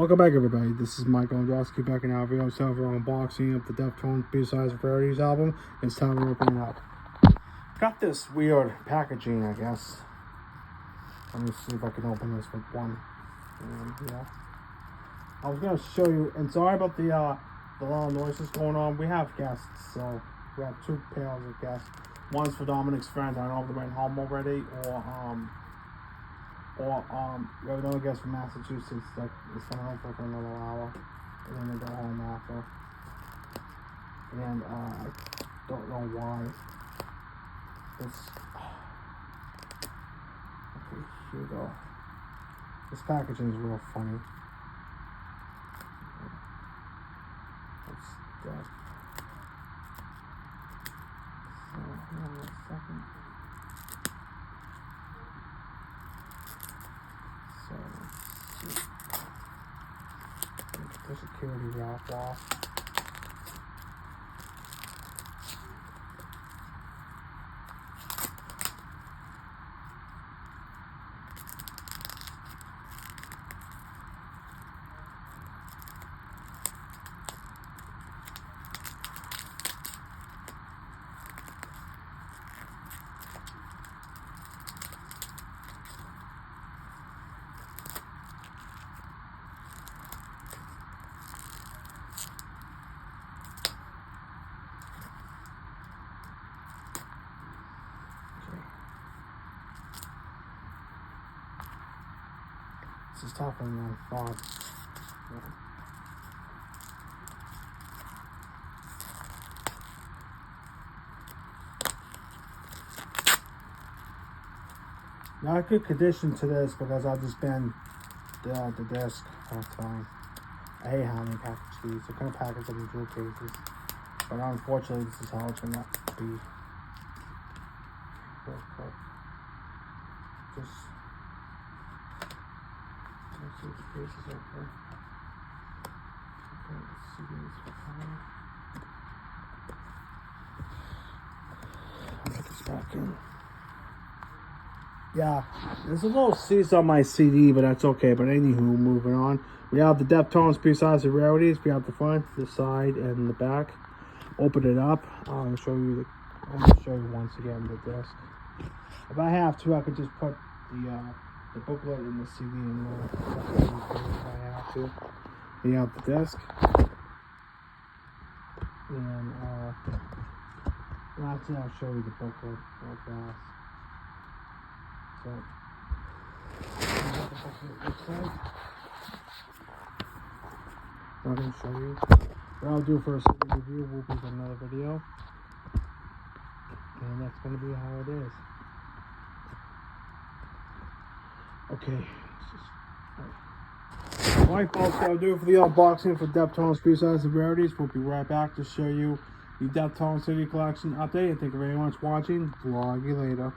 Welcome back, everybody. This is Michael Androsky back in our video server unboxing of the Deftones B-Sides Rarities album. It's time to open it up. Got this weird packaging, I guess. Let me see if I can open this with one. Yeah. I was gonna show you, and sorry about the loud noises going on. We have guests, so we have two pairs of guests. One's for Dominic's friend. I don't know if they went home already, or we have another guest from Massachusetts that is coming home for another hour, and then they go home after. And I don't know why. Okay, here we go. This packaging is real funny. What's that? So, hold on a second. So, let's see. Get the security wrap off. This is tougher than I thought. Not good condition to this because I've just been the disc all the time. I hate how they package these. They're gonna package them in jewel cases, but unfortunately, this is how it's gonna be. Real quick. Just. Let's see if the case is open. Okay, let's see these. I'll put this back in. Yeah, there's a little seeds on my CD, but that's okay. But anywho, moving on. We have the Deftones B-Sides Rarities. We have the front, the side, and the back. Open it up. I'm gonna show you once again the disc. If I have to, I could just put the booklet in the CD and if I have to. We have the disc. And actually I'll show you the booklet real fast. So what the booklet looks like. I'm gonna show you. What I'll do for a CD review will be another video. And that's gonna be how it is. Okay. Alright folks, that'll do it for the unboxing for Deftones B-Sides Rarities. We'll be right back to show you the Deftones CD collection update. And thank you very much for watching. Vlog you later.